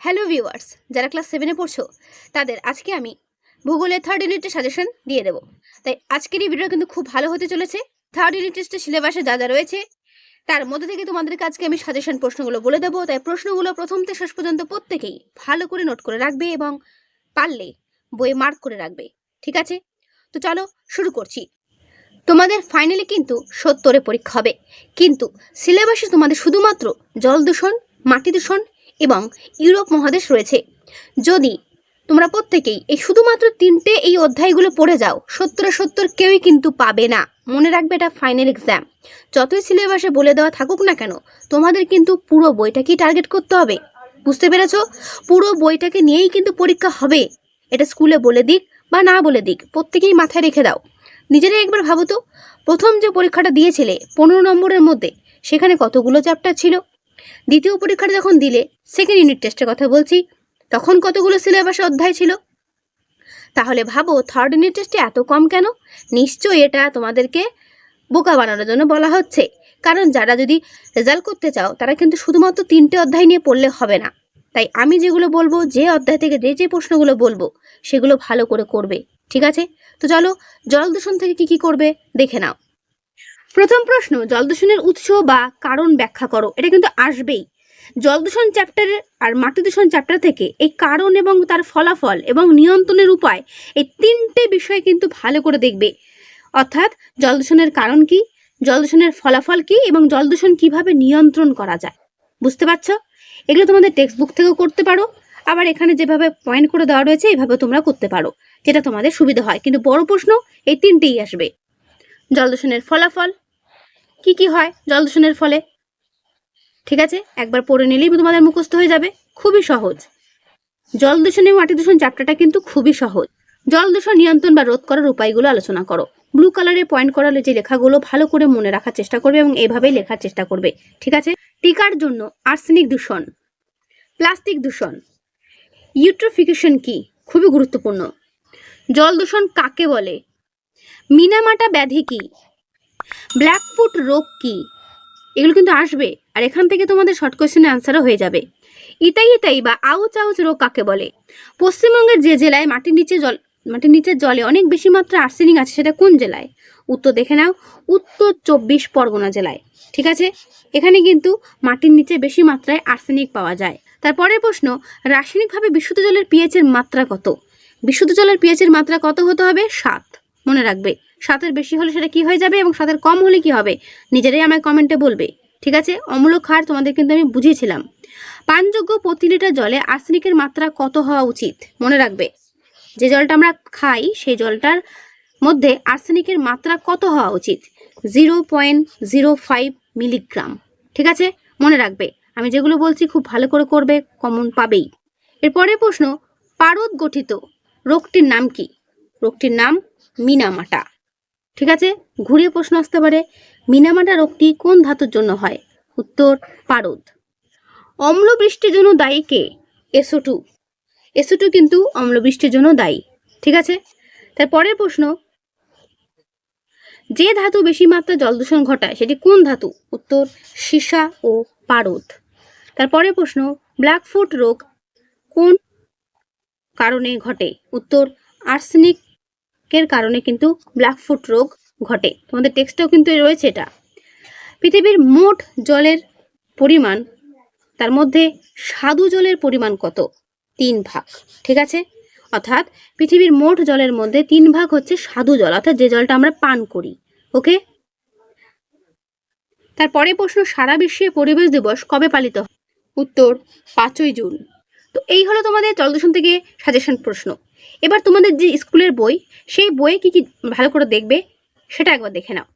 Hello viewers, যারা class 7-এ পড়ছো তাদের আজকে আমি ভূগোলের থার্ড ইউনিটের সাজেশন দিয়ে দেবো। তাই আজকের এই ভিডিও কিন্তু খুব ভালো হতে চলেছে। থার্ড ইউনিট টেস্টের সিলেবাসে যা যা রয়েছে তার মধ্যে থেকে তোমাদেরকে আজকে আমি সাজেশন প্রশ্নগুলো বলে দেবো। তাই প্রশ্নগুলো প্রথম থেকে শেষ পর্যন্ত প্রত্যেকেই ভালো করে নোট করে রাখবে এবং পারলে বইয়ে মার্ক করে রাখবে, ঠিক আছে? তো চলো শুরু করছি। তোমাদের ফাইনালি কিন্তু 70-এ পরীক্ষা হবে, কিন্তু সিলেবাসে তোমাদের শুধুমাত্র জল দূষণ, মাটি দূষণ এবং ইউরোপ মহাদেশ রয়েছে। যদি তোমরা প্রত্যেকেই এই শুধুমাত্র 3টে এই অধ্যায়গুলো পড়ে যাও, 70-70 কেউই কিন্তু পাবে না। মনে রাখবে, এটা ফাইনাল এক্সাম। যতই সিলেবাসে বলে দেওয়া থাকুক না কেন, তোমাদের কিন্তু পুরো বইটাকেই টার্গেট করতে হবে। বুঝতে পেরেছো? পুরো বইটাকে নিয়েই কিন্তু পরীক্ষা হবে। এটা স্কুলে বলে দিক বা না বলে দিক, প্রত্যেকেই মাথায় রেখে দাও। নিজেরাই একবার ভাবো তো, প্রথম যে পরীক্ষাটা দিয়েছিলে 15 নম্বরের মধ্যে, সেখানে কতগুলো চ্যাপ্টার ছিল? দ্বিতীয় পরীক্ষাটা যখন দিলে, সেকেন্ড ইউনিট টেস্টের কথা বলছি, তখন কতগুলো সিলেবাসে অধ্যায় ছিল? তাহলে ভাবো থার্ড ইউনিট টেস্টে এত কম কেন? নিশ্চয়ই এটা তোমাদেরকে বোকা বানানোর জন্য বলা হচ্ছে। কারণ যারা যদি রেজাল্ট করতে চাও, তারা কিন্তু শুধুমাত্র 3টে অধ্যায় নিয়ে পড়লে হবে না। তাই আমি যেগুলো বলবো, যে অধ্যায় থেকে যে প্রশ্নগুলো বলবো, সেগুলো ভালো করে করবে, ঠিক আছে? তো চলো জল দূষণ থেকে কি করবে দেখে নাও। প্রথম প্রশ্ন, জল দূষণের উৎস বা কারণ ব্যাখ্যা করো। এটা কিন্তু আসবেই। জল দূষণ চ্যাপ্টারের আর মাটি দূষণ চ্যাপ্টার থেকে এই কারণ এবং তার ফলাফল এবং নিয়ন্ত্রণের উপায়, এই 3টে বিষয় কিন্তু ভালো করে দেখবে। অর্থাৎ জল দূষণের কারণ কি, জল দূষণের ফলাফল কি এবং জল দূষণ কিভাবে নিয়ন্ত্রণ করা যায়। বুঝতে পারছো? এগুলো তোমাদের টেক্সট বুক থেকেও করতে পারো, আবার এখানে যেভাবে পয়েন্ট করে দেওয়া রয়েছে এইভাবে তোমরা করতে পারো, যেটা তোমাদের সুবিধা হয়। কিন্তু বড় প্রশ্ন এই 3টেই আসবে। জল দূষণের ফলাফল কি কি হয় জল দূষণের ফলে, ঠিক আছে? একবার পড়ে নিলেই তোমাদের মুখস্থ হয়ে যাবে। খুবই সহজ। জল দূষণ এবং মাটি দূষণ চ্যাপ্টারটা কিন্তু খুবই সহজ। জল দূষণ নিয়ন্ত্রণ বা রোধ করার উপায়গুলো আলোচনা করো। ব্লু কালারে পয়েন্ট করা যে লেখাগুলো ভালো করে মনে রাখার চেষ্টা করবে এবং এইভাবেই লেখার চেষ্টা করবে, ঠিক আছে? টিকার জন্য আর্সেনিক দূষণ, প্লাস্টিক দূষণ, ইউট্রোফিকেশন কি, খুবই গুরুত্বপূর্ণ। জল দূষণ কাকে বলে, মিনামাটা ব্যাধি কি, ব্ল্যাকফুট রোগ কি, এগুলো কিন্তু আসবে। আর এখান থেকে তোমাদের শর্ট কোয়েশ্চেনের আনসারও হয়ে যাবে। ইতাই বা আউচ আউচ রোগ কাকে বলে? পশ্চিমবঙ্গের যে জেলায় মাটির নিচের জলে অনেক বেশি মাত্রা আর্সেনিক আছে, সেটা কোন জেলায়? উত্তর দেখে নাও, উত্তর 24 পরগনা জেলায়, ঠিক আছে? এখানে কিন্তু মাটির নিচে বেশি মাত্রায় আর্সেনিক পাওয়া যায়। তারপরের প্রশ্ন, রাসায়নিকভাবে বিশুদ্ধ জলের পিএইচ এর মাত্রা কত? বিশুদ্ধ জলের পিএইচ এর মাত্রা কত হতে হবে? 7। মনে রাখবে, 7-এর বেশি হলে সেটা কি হয়ে যাবে এবং 7-এর কম হলে কি হবে, নিজেরাই আমায় কমেন্টে বলবে, ঠিক আছে? অম্ল ক্ষার তোমাদের কিন্তু আমি বুঝিয়েছিলাম। পানযোগ্য প্রতি লিটার জলে আর্সেনিকের মাত্রা কত হওয়া উচিত? মনে রাখবে, যে জলটা আমরা খাই সেই জলটার মধ্যে আর্সেনিকের মাত্রা কত হওয়া উচিত? 0.05 মিলিগ্রাম, ঠিক আছে? মনে রাখবে, আমি যেগুলো বলছি খুব ভালো করে করবে, কমন পাবেই। এরপরে প্রশ্ন, পারদ গঠিত রোগটির নাম কি? রোগটির নাম মিনামাটা, ঠিক আছে? ঘুরিয়ে প্রশ্ন আসতে পারে, মিনামাটা রোগটি কোন ধাতুর জন্য হয়? উত্তর পারদ। অম্ল বৃষ্টির জন্য দায়ী কে? SO2। SO2 কিন্তু অম্ল বৃষ্টির জন্য দায়ী, ঠিক আছে? তারপরের প্রশ্ন, যে ধাতু বেশি মাত্রা জল দূষণ ঘটায় সেটি কোন ধাতু? উত্তর সীসা ও পারদ। তারপরের প্রশ্ন, ব্ল্যাকফুট রোগ কোন কারণে ঘটে? উত্তর আর্সেনিকের কারণে কিন্তু ব্ল্যাকফুট রোগ ঘটে। তোমাদের টেক্সটেও কিন্তু রয়েছে এটা। পৃথিবীর মোট জলের পরিমাণ, তার মধ্যে স্বাদু জলের পরিমাণ কত? 3 ভাগ, ঠিক আছে? অর্থাৎ পৃথিবীর মোট জলের মধ্যে 3 ভাগ হচ্ছে স্বাদু জল, অর্থাৎ যে জলটা আমরা পান করি, ওকে? তারপরে প্রশ্ন, সারা বিশ্বে পরিবেশ দিবস কবে পালিত হয়? উত্তর 5ই জুন। তো এই হলো তোমাদের জল দূষণ থেকে সাজেশন প্রশ্ন। এবার তোমাদের যে স্কুলের বই, সেই বইয়ে কি কি ভালো করে দেখবে সেটা একবার দেখে নাও।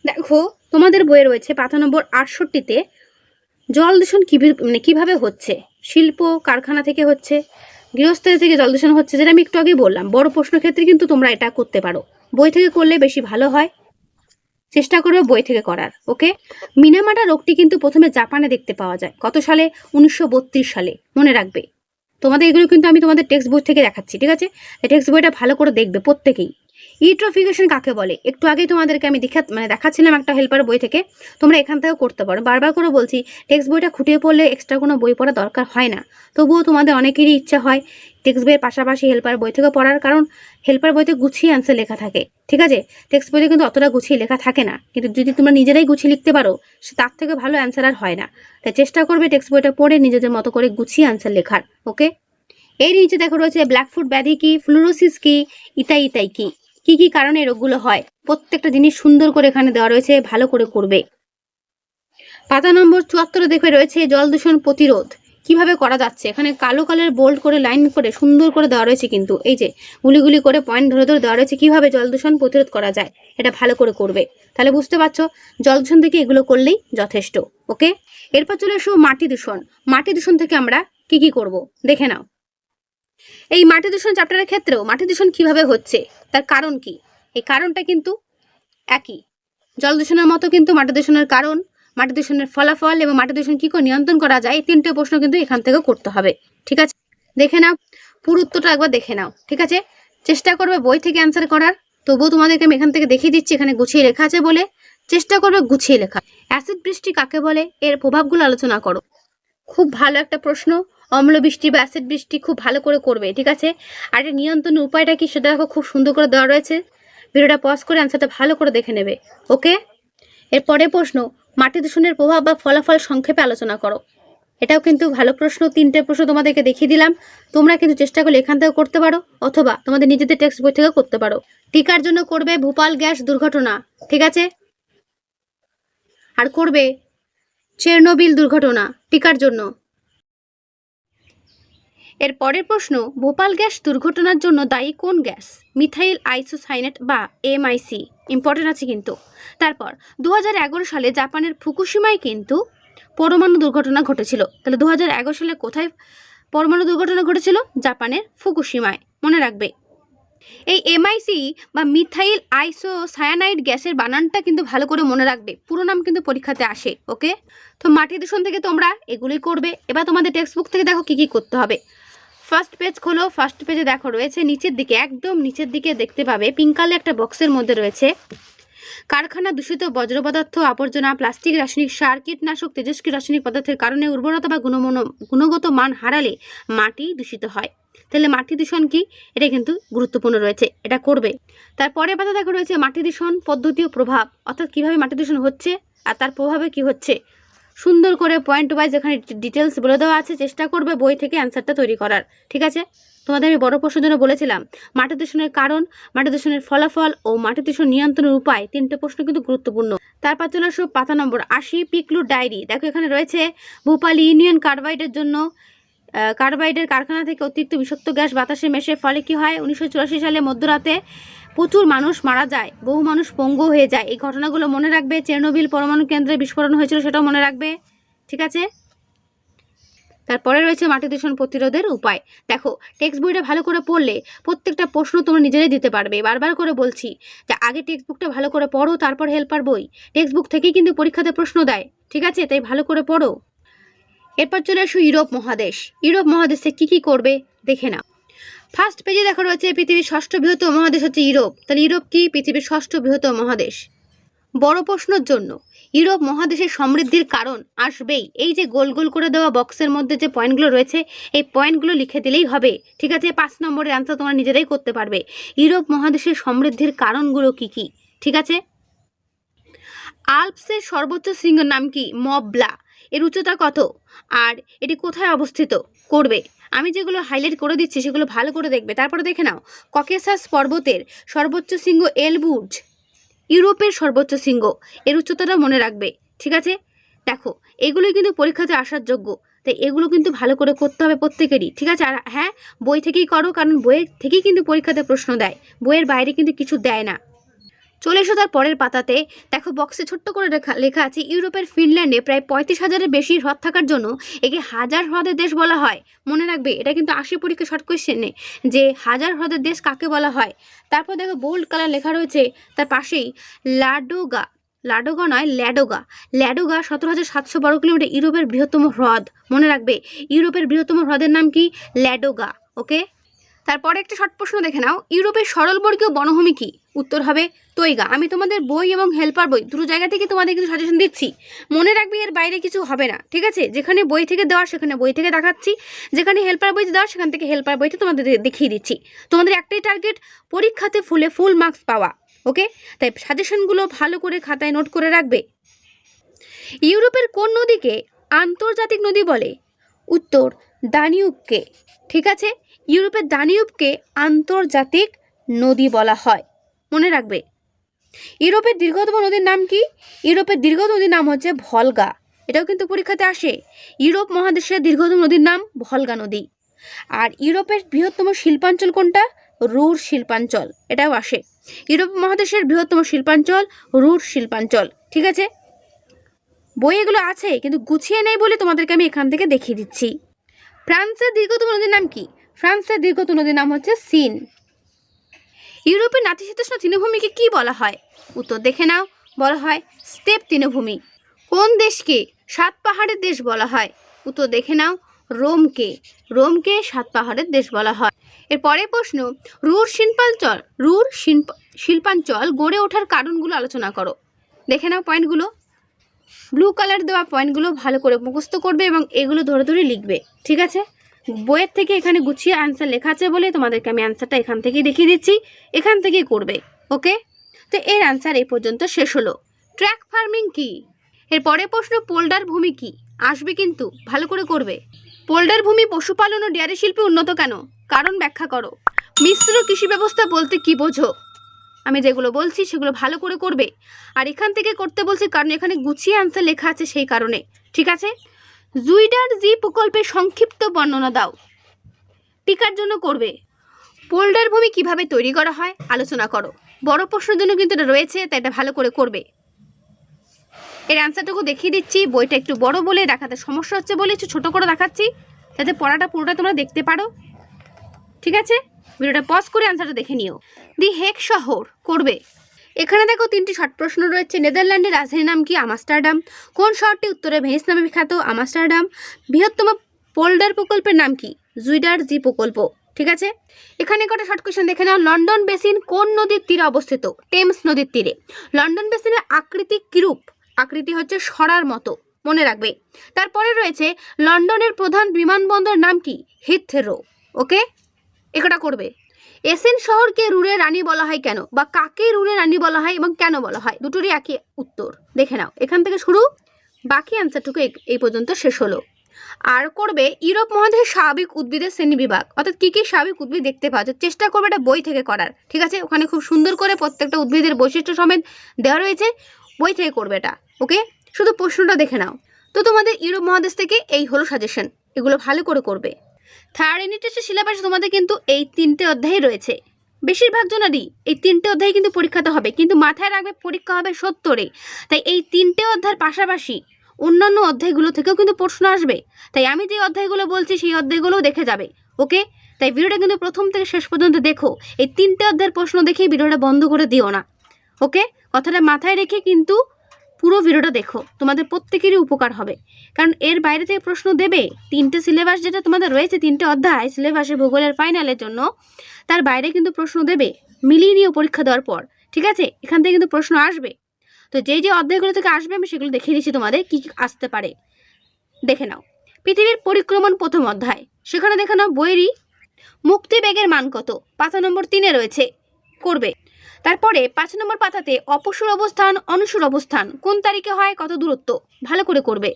দেখো, তোমাদের বইয়ে রয়েছে পাতা নম্বর 68-তে জল দূষণ কিভাবে হচ্ছে। শিল্প কারখানা থেকে হচ্ছে, গৃহস্থলী থেকে জল দূষণ হচ্ছে, যেটা আমি একটু আগে বললাম। বড় প্রশ্ন ক্ষেত্রে কিন্তু তোমরা এটা করতে পারো, বই থেকে করলে বেশি ভালো হয়। চেষ্টা করবে বই থেকে করার, ওকে? মিনামাটা রোগটি কিন্তু প্রথমে জাপানে দেখতে পাওয়া যায়, কত সালে? 1932 সালে। মনে রাখবে, তোমাদের এগুলো কিন্তু আমি তোমাদের টেক্সট বই থেকে দেখাচ্ছি, ঠিক আছে? টেক্সট বইটা ভালো করে দেখবে প্রত্যেকেই। ইউট্রোফিকেশন কাকে বলে একটু আগেই তোমাদেরকে আমি দেখাচ্ছিলাম একটা হেল্পার বই থেকে, তোমরা এখান থেকেও করতে পারো। বারবার করে বলছি টেক্সট বইটা খুঁটিয়ে পড়লে এক্সট্রা কোনো বই পড়া দরকার হয় না, তবুও তোমাদের অনেকেরই ইচ্ছা হয় টেক্সট বইয়ের পাশাপাশি হেল্পার বই থেকে পড়ার, কারণ হেল্পার বইতে গুছিয়ে অ্যান্সার লেখা থাকে, ঠিক আছে? টেক্সট বইতে কিন্তু অতটা গুছিয়ে লেখা থাকে না, কিন্তু যদি তোমরা নিজেরাই গুছিয়ে লিখতে পারো তার থেকে ভালো অ্যান্সার আর হয় না। তাই চেষ্টা করবে টেক্সট বইটা পড়ে নিজেদের মতো করে গুছিয়ে অ্যান্সার লেখার। ওকে, এর নিচে দেখো রয়েছে ব্ল্যাকফুট ব্যাধি কি, ফ্লুরোসিস কি, ইতাই কি কি কি কারণে রোগগুলো হয়, প্রত্যেকটা জিনিস সুন্দর করে এখানে দেওয়া রয়েছে, ভালো করে করবে। পাতা নম্বর 74 দেখে রয়েছে জল দূষণ প্রতিরোধ কিভাবে করা যাচ্ছে। এখানে কালো কালার বোল্ড করে লাইন করে সুন্দর করে দেওয়া রয়েছে, কিন্তু এই যে গুলি করে পয়েন্ট ধরে ধরে দেওয়া রয়েছে কিভাবে জল দূষণ প্রতিরোধ করা যায়, এটা ভালো করে করবে। তাহলে বুঝতে পারছো জল দূষণ থেকে এগুলো করলেই যথেষ্ট। ওকে, এরপর চলে এসো মাটি দূষণ। মাটি দূষণ থেকে আমরা কি কি করব দেখে নাও। এই মাটি দূষণ চ্যাপ্টারের ক্ষেত্রেও মাটি দূষণ কিভাবে হচ্ছে, তার কারণ কি, এই কারণটা কিন্তু একই। জল দূষণের মতো কিন্তু মাটি দূষণের কারণ, মাটি দূষণের ফলাফল এবং মাটি দূষণ কি করে নিয়ন্ত্রণ করা যায়, এই তিনটে প্রশ্ন কিন্তু এখান থেকে করতে হবে। ঠিক আছে, দেখে নাও, পুরো উত্তরটা একবার দেখে নাও। ঠিক আছে, চেষ্টা করবে বই থেকে অ্যান্সার করার, তবুও তোমাদেরকে আমি এখান থেকে দেখিয়ে দিচ্ছি, এখানে গুছিয়ে লেখা আছে বলে চেষ্টা করবে গুছিয়ে লেখা। অ্যাসিড বৃষ্টি কাকে বলে, এর প্রভাবগুলো আলোচনা করো। খুব ভালো একটা প্রশ্ন, অম্ল বৃষ্টি বা অ্যাসিড বৃষ্টি খুব ভালো করে করবে। ঠিক আছে, আর এর নিয়ন্ত্রণের উপায়টা কি সেটা দেখো, খুব সুন্দর করে দেওয়া রয়েছে। ভিডিওটা পজ করে অ্যান্সারটা ভালো করে দেখে নেবে। ওকে, এরপরে প্রশ্ন মাটি দূষণের প্রভাব বা ফলাফল সংক্ষেপে আলোচনা করো। এটাও কিন্তু ভালো প্রশ্ন, তিনটে প্রশ্ন তোমাদেরকে দেখিয়ে দিলাম। তোমরা কিন্তু চেষ্টা করলে এখান থেকে করতে পারো, অথবা তোমাদের নিজেদের টেক্সট বই থেকে করতে পারো। টিকার জন্য করবে ভোপাল গ্যাস দুর্ঘটনা, ঠিক আছে, আর করবে চেরনোবিল দুর্ঘটনা টিকার জন্য। এর পরের প্রশ্ন ভোপাল গ্যাস দুর্ঘটনার জন্য দায়ী কোন গ্যাস, মিথাইল আইসোসাইনেট বা এমআইসি, ইম্পর্টেন্ট আছে কিন্তু। তারপর 2011 সালে জাপানের ফুকুশিমায় কিন্তু পরমাণু দুর্ঘটনা ঘটেছিল। তাহলে 2011 সালে কোথায় পরমাণু দুর্ঘটনা ঘটেছিল? জাপানের ফুকুশিমায়, মনে রাখবে। এই এমআইসি বা মিথাইল আইসোসায়ানাইড গ্যাসের বানানটা কিন্তু ভালো করে মনে রাখবে, পুরো নাম কিন্তু পরীক্ষাতে আসে। ওকে, তো মাটি দূষণ থেকে তোমরা এগুলোই করবে। এবার তোমাদের টেক্সট বুক থেকে দেখো কি কি করতে হবে। ফার্স্ট পেজ খোলো, ফার্স্ট পেজে দেখো রয়েছে নিচের দিকে, একদম নিচের দিকে দেখতে পাবে পিঙ্ক কালার একটা বক্সের মধ্যে রয়েছে কারখানা দূষিত বজ্র পদার্থ, আবর্জনা, প্লাস্টিক, রাসায়নিক সার, কীটনাশক, তেজস্ক্রিয় রাসায়নিক পদার্থের কারণে উর্বরতা বা গুণগত মান হারালে মাটি দূষিত হয়। তাহলে মাটি দূষণ কি, এটা কিন্তু গুরুত্বপূর্ণ রয়েছে, এটা করবে। তারপরে পাতা দেখো রয়েছে মাটি দূষণ পদ্ধতি ও প্রভাব, অর্থাৎ কিভাবে মাটি দূষণ হচ্ছে আর তার প্রভাবে কি হচ্ছে, সুন্দর করে পয়েন্ট ওয়াইজ এখানে ডিটেলস বলে দেওয়া আছে। চেষ্টা করবে বই থেকে অ্যান্সারটা তৈরি করার। ঠিক আছে, তোমাদের আমি বড় প্রশ্নের জন্য বলেছিলাম মাটি দূষণের কারণ, মাটি দূষণের ফলাফল ও মাটি দূষণ নিয়ন্ত্রণের উপায়, তিনটে প্রশ্ন কিন্তু গুরুত্বপূর্ণ। তারপর চলে আসো পাতা নম্বর 80 পিকলুর ডায়েরি। দেখো এখানে রয়েছে ভোপাল ইউনিয়ন কার্বাইডের জন্য কার্বাইডের কারখানা থেকে অতিরিক্ত বিষাক্ত গ্যাস বাতাসে মেশে ফলে কি হয়, 1984 সালে মধ্যরাতে প্রচুর মানুষ মারা যায়, বহু মানুষ পঙ্গু হয়ে যায়। এই ঘটনাগুলো মনে রাখবে। চেরনোবিল পরমাণু কেন্দ্রে বিস্ফোরণ হয়েছিল, সেটাও মনে রাখবে। ঠিক আছে, তারপরে রয়েছে মাটি দূষণ প্রতিরোধের উপায়। দেখো টেক্সট বইটা ভালো করে পড়লে প্রত্যেকটা প্রশ্ন তোমরা নিজেরাই দিতে পারবে। বারবার করে বলছি যে আগে টেক্সট বুকটা ভালো করে পড়ো, তারপর হেল্পার বই। টেক্সট বুক থেকেই কিন্তু পরীক্ষাতে প্রশ্ন দেয়, ঠিক আছে, তাই ভালো করে পড়ো। এরপর চলে আসো ইউরোপ মহাদেশ। ইউরোপ মহাদেশে কি কি করবে দেখে নাও। ফার্স্ট পেজে দেখো রয়েছে পৃথিবীর 6ষ্ঠ বৃহত্তম মহাদেশ হচ্ছে ইউরোপ। তাহলে ইউরোপ কি, পৃথিবীর 6ষ্ঠ বৃহত্তম মহাদেশ। বড় প্রশ্নের জন্য ইউরোপ মহাদেশের সমৃদ্ধির কারণ আসবেই। এই যে গোল গোল করে দেওয়া বক্সের মধ্যে যে পয়েন্টগুলো রয়েছে, এই পয়েন্টগুলো লিখে দিলেই হবে। ঠিক আছে, 5 নম্বরের আনসার তোমরা নিজেরাই করতে পারবে। ইউরোপ মহাদেশের সমৃদ্ধির কারণগুলো কি কি, ঠিক আছে। আল্পসের সর্বোচ্চ শৃঙ্গের নাম কি, মবলা। এর উচ্চতা কত আর এটি কোথায় অবস্থিত, করবে। আমি যেগুলো হাইলাইট করে দিচ্ছি সেগুলো ভালো করে দেখবে। তারপরে দেখে নাও ককেসাস পর্বতের সর্বোচ্চ শৃঙ্গ এলবুর্জ, ইউরোপের সর্বোচ্চ শৃঙ্গ, এর উচ্চতাটা মনে রাখবে। ঠিক আছে, দেখো এগুলোই কিন্তু পরীক্ষাতে আসার যোগ্য, তাই এগুলো কিন্তু ভালো করে করতে হবে প্রত্যেকেরই। ঠিক আছে, আর হ্যাঁ বই থেকেই করো, কারণ বইয়ের থেকেই কিন্তু পরীক্ষাতে প্রশ্ন দেয়, বইয়ের বাইরে কিন্তু কিছু দেয় না। চলে এসো তার পরের পাতাতে। দেখো বক্সে ছোট্ট করে লেখা আছে ইউরোপের ফিনল্যান্ডে প্রায় 35,000-এর বেশি হ্রদ থাকার জন্য একে হাজার হ্রদের দেশ বলা হয়। মনে রাখবে, এটা কিন্তু 80 পরীক্ষা শর্ট কোয়েশ্চেনে যে হাজার হ্রদের দেশ কাকে বলা হয়। তারপর দেখো বোল্ড কালার লেখা রয়েছে তার পাশেই লাডোগা, লাডোগা নয় ল্যাডোগা। ল্যাডোগা 17,700 বর্গ কিলোমিটার, ইউরোপের বৃহত্তম হ্রদ। মনে রাখবে ইউরোপের বৃহত্তম হ্রদের নাম কি, ল্যাডোগা। ওকে, তারপরে একটা শর্ট প্রশ্ন দেখে নাও, ইউরোপের সরলবর্গীয় বনভূমি কি? উত্তর হবে তৈগা। আমি তোমাদের বই এবং হেল্পার বই দুটো জায়গা থেকে তোমাদের কিছু সাজেশন দিচ্ছি, মনে রাখবে এর বাইরে কিছু হবে না, ঠিক আছে? যেখানে বই থেকে দেওয়া সেখানে বই থেকে দেখাচ্ছি, যেখানে হেল্পার বইতে দেওয়া সেখান থেকে হেল্পার বইতে তোমাদের দেখিয়ে দিচ্ছি। তোমাদের একটাই টার্গেট, পরীক্ষাতে ফুল মার্কস পাওয়া, ওকে? তাই সাজেশনগুলো ভালো করে খাতায় নোট করে রাখবে। ইউরোপের কোন নদীকে আন্তর্জাতিক নদী বলে? উত্তর দানিউবকে, ঠিক আছে? ইউরোপের দানিউবকে আন্তর্জাতিক নদী বলা হয়, মনে রাখবে। ইউরোপের দীর্ঘতম নদীর নাম কি? ইউরোপের দীর্ঘতম নদীর নাম হচ্ছে ভলগা। এটাও কিন্তু পরীক্ষাতে আসে। ইউরোপ মহাদেশের দীর্ঘতম নদীর নাম ভলগা নদী। আর ইউরোপের বৃহত্তম শিল্পাঞ্চল কোনটা? রুর শিল্পাঞ্চল, এটাও আসে। ইউরোপ মহাদেশের বৃহত্তম শিল্পাঞ্চল রুর শিল্পাঞ্চল, ঠিক আছে? বই এগুলো আছে কিন্তু গুছিয়ে নেই বলে তোমাদেরকে আমি এখান থেকে দেখিয়ে দিচ্ছি। ফ্রান্সের দীর্ঘতম নদীর নাম কি? ফ্রান্সের দীর্ঘতম নদীর নাম হচ্ছে সিন। ইউরোপের নাতিশীতোষ্ণ তৃণভূমিকে কি বলা হয়? উত্তর দেখে নাও, বলা হয় স্টেপ তৃণভূমি। কোন দেশকে সাত পাহাড়ের দেশ বলা হয়? উত্তর দেখে নাও, রোমকে। রোমকে সাত পাহাড়ের দেশ বলা হয়। এর পরের প্রশ্ন, রুর শিল্পাঞ্চল গড়ে ওঠার কারণগুলো আলোচনা করো। দেখে নাও পয়েন্টগুলো, ব্লু কালার দেওয়া পয়েন্টগুলো ভালো করে মুখস্থ করবে এবং এগুলো ধরে ধরে লিখবে, ঠিক আছে? বইয়ের থেকে এখানে গুছিয়ে অ্যান্সার লেখা আছে বলে তোমাদেরকে আমি অ্যান্সারটা এখান থেকেই দেখিয়ে দিচ্ছি, এখান থেকেই করবে, ওকে? তো এর অ্যান্সার এই পর্যন্ত শেষ হলো। ট্র্যাক ফার্মিং কি? এর পরের প্রশ্ন, পোল্ডার ভূমি কি? আসবে কিন্তু ভালো করে করবে। পোল্ডার ভূমি পশুপালন ও ডেয়ারি শিল্পে উন্নত কেন? কারণ ব্যাখ্যা করো। মিশ্র কৃষি ব্যবস্থা বলতে কি বোঝো? আমি যেগুলো বলছি সেগুলো ভালো করে করবে। আর এখান থেকে করতে বলছি কারণ এখানে গুছিয়ে অ্যান্সার লেখা আছে সেই কারণে, ঠিক আছে? জুইডার জি প্রকল্পের সংক্ষিপ্ত বর্ণনা দাও। টিকার জন্য করবে। পোল্ডার ভূমি কিভাবে তৈরি করা হয় আলোচনা করো। বড় প্রশ্নের জন্য কিন্তু এটা রয়েছে, তাই এটা ভালো করে করবে। এর অ্যান্সারটুকু দেখিয়ে দিচ্ছি, বইটা একটু বড় বলে দেখাতে সমস্যা হচ্ছে বলে একটু ছোটো করে দেখাচ্ছি, যাতে পড়াটা পুরোটা তোমরা দেখতে পারো, ঠিক আছে? ভিডিওটা পজ করে অ্যান্সারটা দেখে নিও। দি হেগ শহর করবে। এখানে দেখো তিনটি শর্ট প্রশ্ন রয়েছে। নেদারল্যান্ডের রাজধানীর নাম কি? আমস্টারডাম। কোন শহরটি উত্তরে ভেনিস নামে বিখ্যাত? আমস্টারডাম। বৃহত্তম পোল্ডার প্রকল্পের নাম কি? জুইডার জি প্রকল্প, ঠিক আছে? এখানে কটা শর্ট কোয়েশ্চেন দেখে নাও। লন্ডন বেসিন কোন নদীর তীরে অবস্থিত? টেমস নদীর তীরে। লন্ডন বেসিনের আকৃতি কিরূপ? আকৃতি হচ্ছে সরার মতো, মনে রাখবে। তারপরে রয়েছে লন্ডনের প্রধান বিমানবন্দর নাম কি? হিথরো, ওকে? এটা করবে। এসেন শহরকে রুরের রানী বলা হয় কেন, বা কাকে রুরের রানী বলা হয় এবং কেন বলা হয়? দুটোরই একই উত্তর, দেখে নাও। এখান থেকে শুরু, বাকি অ্যান্সারটুকু এই পর্যন্ত শেষ হলো। আর করবে ইউরোপ মহাদেশের স্বাভাবিক উদ্ভিদের শ্রেণী বিভাগ, অর্থাৎ কী কী স্বাভাবিক উদ্ভিদ দেখতে পাওয়া যায়। চেষ্টা করবে এটা বই থেকে করার, ঠিক আছে? ওখানে খুব সুন্দর করে প্রত্যেকটা উদ্ভিদের বৈশিষ্ট্য সমেত দেওয়া রয়েছে, বই থেকে করবে এটা, ওকে? শুধু প্রশ্নটা দেখে নাও। তো তোমাদের ইউরোপ মহাদেশ থেকে এই হলো সাজেশন, এগুলো ভালো করে করবে। থার্ড ইউনিট টেস্টের সিলেবাসে তোমাদের কিন্তু এই তিনটে অধ্যায় রয়েছে। বেশিরভাগ জনেরই এই তিনটে অধ্যায় কিন্তু পরীক্ষাতে হবে, কিন্তু মাথায় রাখবে পরীক্ষা হবে 70-এ। তাই এই তিনটে অধ্যায়ের পাশাপাশি অন্যান্য অধ্যায়গুলো থেকেও কিন্তু প্রশ্ন আসবে। তাই আমি যে অধ্যায়গুলো বলছি সেই অধ্যায়গুলোও দেখে যাবে, ওকে? তাই ভিডিওটা কিন্তু প্রথম থেকে শেষ পর্যন্ত দেখো। এই তিনটে অধ্যায়ের প্রশ্ন দেখেই ভিডিওটা বন্ধ করে দিও না, ওকে? কথাটা মাথায় রেখে কিন্তু পুরো ভিডিওটা দেখো, তোমাদের প্রত্যেকেরই উপকার হবে। কারণ এর বাইরে থেকে প্রশ্ন দেবে। তিনটে সিলেবাস যেটা তোমাদের রয়েছে, তিনটে অধ্যায় সিলেবাসে ভূগোলের ফাইনালের জন্য, তার বাইরে কিন্তু প্রশ্ন দেবে। মিলিয়ে নিও পরীক্ষা দেওয়ার পর, ঠিক আছে? এখান থেকে কিন্তু প্রশ্ন আসবে। তো যেই যে অধ্যায়গুলো থেকে আসবে আমি সেগুলো দেখিয়ে দিচ্ছি তোমাদের কী কী আসতে পারে, দেখে নাও। পৃথিবীর পরিক্রমণ প্রথম অধ্যায়, সেখানে দেখে নাও বইয়েরই মুক্তিবেগের মান কত? পাতা নম্বর 3-এ রয়েছে, করবে। তারপরে 5 নম্বর পাতাতে অপসূর অবস্থান অনুসূর অবস্থান কোন তারিখে হয়, কত দূরত্ব, ভালো করে করবে।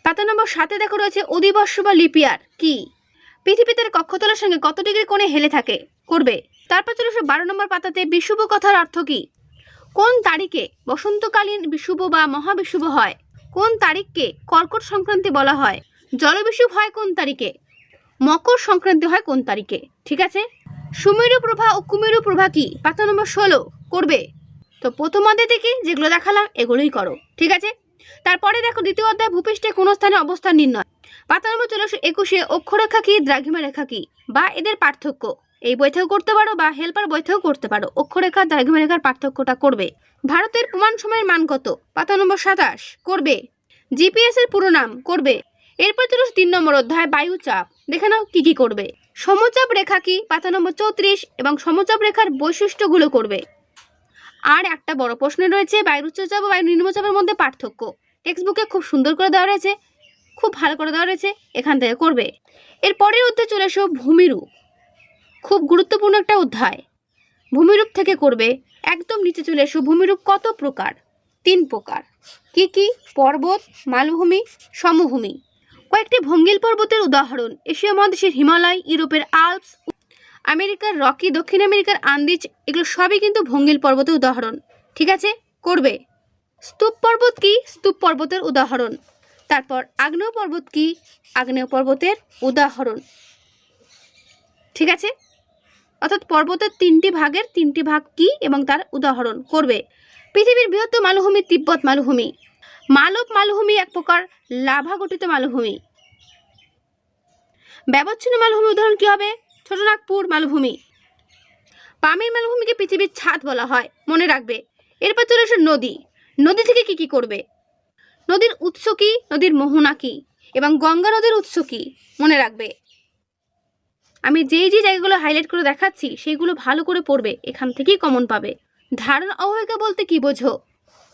পাতা নম্বর 7-এ দেখো রয়েছে অধিবর্ষ বা লিপিয়ার কি? পৃথিবীতে কক্ষতলের সঙ্গে কত ডিগ্রি কোণে হেলে থাকে, করবে। তারপর চলে 12 নম্বর পাতাতে বিষুব কথার অর্থ কি? কোন তারিখে বসন্তকালীন বিষুব বা মহাবিষুব হয়? কোন তারিখকে কর্কট সংক্রান্তি বলা হয়? জলবিষুব হয় কোন তারিখে? মকর সংক্রান্তি হয় কোন তারিখে, ঠিক আছে? সুমেরু প্রভা ও কুমেরু প্রভা কি? পাতা নম্বর 16, করবে। তো প্রথম অধ্যায় থেকে যেগুলো দেখালাম এগুলোই করো, ঠিক আছে? তারপরে দেখো দ্বিতীয় অধ্যায় ভূপৃষ্ঠে কোন স্থানে অবস্থান নির্ণয়। পাতা নম্বর 21 অক্ষরেখা কি দ্রাঘিমা রেখা কি বা এদের পার্থক্য। এই বই থেকেও করতে পারো বা হেল্পার বই থেকেও করতে পারো। অক্ষরেখা দ্রাঘিমা রেখার পার্থক্যটা করবে। ভারতের প্রমাণ সময়ের মান কত? পাতা নম্বর 27, করবে। জিপিএস এর পুরো নাম, করবে। এরপর চলো 3 নম্বর অধ্যায় বায়ুচাপ, দেখে নাও কি কি করবে। সমচাপ রেখা কি পাতা নম্বর 34 এবং সমচাপ রেখার বৈশিষ্ট্যগুলো করবে। আর একটা বড় প্রশ্ন রয়েছে বায়ুর উচ্চচাপ ও বায়ুর নিম্নচাপের মধ্যে পার্থক্য। টেক্সট বুকে খুব সুন্দর করে দেওয়া রয়েছে, খুব ভালো করে দেওয়া রয়েছে, এখান থেকে করবে। এর পরের অধ্যায় চলে এসো ভূমিরূপ, খুব গুরুত্বপূর্ণ একটা অধ্যায়। ভূমিরূপ থেকে করবে। একদম নিচে চলে এসো ভূমিরূপ কত প্রকার? 3 প্রকার। কি কি? পর্বত, মালভূমি, সমভূমি। কয়েকটি ভঙ্গিল পর্বতের উদাহরণ: এশিয়া মহাদেশের হিমালয়, ইউরোপের আল্পস, আমেরিকার রকি, দক্ষিণ আমেরিকার আন্দিজ, এগুলো সবই কিন্তু ভঙ্গিল পর্বতের উদাহরণ। ঠিক আছে, করবে। স্তূপ পর্বত কি? স্তূপ পর্বতের উদাহরণ। তারপর আগ্নেয় পর্বত কি? আগ্নেয় পর্বতের উদাহরণ। ঠিক আছে, অর্থাৎ পর্বতের 3টি ভাগের 3টি ভাগ কি এবং তার উদাহরণ করবে। পৃথিবীর বৃহত্তম মালভূমি তিব্বত মালভূমি। মালব মালভূমি এক প্রকার লাভা গঠিত মালভূমি। ব্যবচ্ছিন্ন মালভূমির উদাহরণ কি হবে? ছোটনাগপুর মালভূমি। পামির মালভূমিকে পৃথিবীর ছাদ বলা হয়, মনে রাখবে। এরপর চলে আসে নদী। নদী থেকে কি কি করবে? নদীর উৎস কি, নদীর মোহনা কি, এবং গঙ্গা নদীর উৎস কি, মনে রাখবে। আমি যেই যে জায়গাগুলো হাইলাইট করে দেখাচ্ছি সেইগুলো ভালো করে পড়বে, এখান থেকেই কমন পাবে। ধারণ অববাহিকা বলতে কি বোঝো?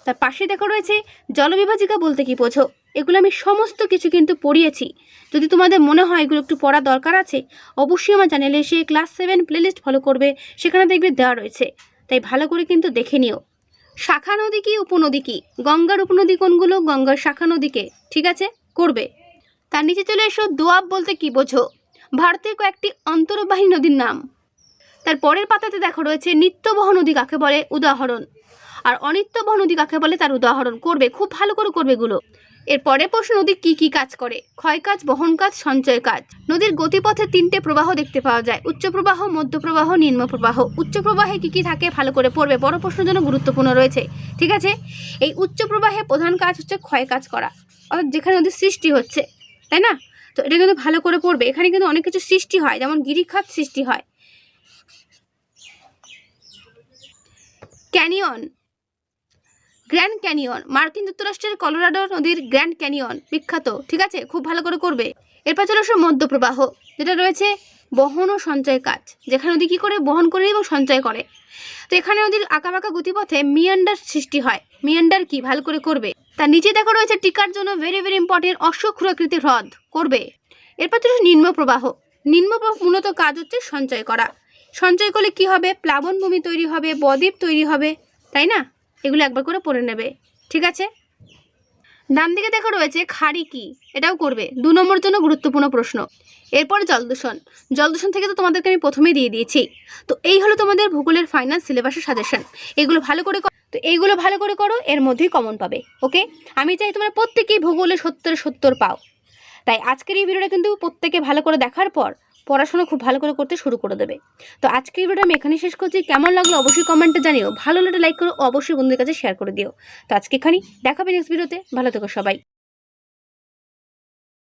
তার পাশে দেখা রয়েছে জলবিভাজিকা বলতে কি বোঝো? এগুলো আমি সমস্ত কিছু কিন্তু পড়িয়েছি। যদি তোমাদের মনে হয় এগুলো একটু পড়া দরকার আছে, অবশ্যই আমার চ্যানেলে এসে ক্লাস 7 প্লেলিস্ট ফলো করবে, সেখানে দেখবে দেওয়া রয়েছে, তাই ভালো করে কিন্তু দেখে নিও। শাখা নদী কি, উপনদী কি? গঙ্গার উপনদী কোনগুলো? গঙ্গার শাখা নদীকে। ঠিক আছে, করবে। তার নিচে চলে এসো দোয়াব বলতে কি বোঝো? ভারতের কয়েকটি অন্তর্বাহী নদীর নাম। তার পরের পাতাতে দেখা রয়েছে নিত্যবহ নদী কাকে বলে, উদাহরণ। আর অনিত্যবহ নদী কাকে বলে তার উদাহরণ করবে, খুব ভালো করে করবে এগুলো। এর পরের প্রশ্ন, নদী কি কি কাজ করে? ক্ষয় কাজ, বহন কাজ, সঞ্চয় কাজ। নদীর গতিপথে 3টে প্রবাহ দেখতে পাওয়া যায়: উচ্চ প্রবাহ, মধ্য প্রবাহ, নিম্ন প্রবাহ। উচ্চ প্রবাহে কি কি থাকে ভালো করে পড়বে, বড় প্রশ্নের জন্য গুরুত্বপূর্ণ রয়েছে। ঠিক আছে, এই উচ্চ প্রবাহে প্রধান কাজ হচ্ছে ক্ষয় কাজ করা, অর্থাৎ যেখানে নদীর সৃষ্টি হচ্ছে, তাই না? তো এটা কিন্তু ভালো করে পড়বে। এখানে কিন্তু অনেক কিছু সৃষ্টি হয়, যেমন গিরিখাত সৃষ্টি হয়। ক্যানিয়ন, গ্র্যান্ড ক্যানিয়ন, মার্কিন যুক্তরাষ্ট্রের কলোরাডো নদীর গ্র্যান্ড ক্যানিয়ন বিখ্যাত। ঠিক আছে, খুব ভালো করে করবে। এরপর চলে আসো মধ্যপ্রবাহ, যেটা রয়েছে বহন ও সঞ্চয় কাজ, যেখানে নদী কী করে? বহন করে এবং সঞ্চয় করে। তো এখানে নদীর আঁকাবাঁকা গতিপথে মিয়ান্ডার সৃষ্টি হয়। মিয়ান্ডার কি? ভালো করে করবে। তার নিচে দেখা রয়েছে টিকার জন্য ভেরি ভেরি ইম্পর্টেন্ট অশ্বক্ষুরাকৃতির হ্রদ, করবে। এরপর চলে নিম্ন প্রবাহ। নিম্ন প্রবাহ মূলত কাজ হচ্ছে সঞ্চয় করা। সঞ্চয় করলে কি হবে? প্লাবনভূমি তৈরি হবে, বদ্বীপ তৈরি হবে, তাই না? এগুলো একবার করে পড়ে নেবে। ঠিক আছে, ডান দিকে দেখা রয়েছে খাড়ি কি, এটাও করবে। 2 নম্বরের জন্য গুরুত্বপূর্ণ প্রশ্ন। এরপরে জলদূষণ। জলদূষণ থেকে তো তোমাদেরকে আমি প্রথমেই দিয়ে দিয়েছি। তো এই হলো তোমাদের ভূগোলের ফাইনাল সিলেবাসের সাজেশন। এগুলো ভালো করে এইগুলো ভালো করে করো, এর মধ্যেই কমন পাবে। ওকে, আমি চাই তোমরা প্রত্যেকেই ভূগোলে 70 পাও। তাই আজকের এই ভিডিওটা কিন্তু প্রত্যেকে ভালো করে দেখার পর পড়াশোনা খুব ভালো করে করতে শুরু করে দেবে। তো আজকের ভিডিওটা আমি এখানেই শেষ করছি। কেমন লাগলো অবশ্যই কমেন্টে জানিও। ভালো লাগলে লাইক করো, অবশ্যই বন্ধুদের কাছে শেয়ার করে দিও। তো আজকে এখানেই দেখাবে নেক্সট ভিডিওতে। ভালো থেকো সবাই।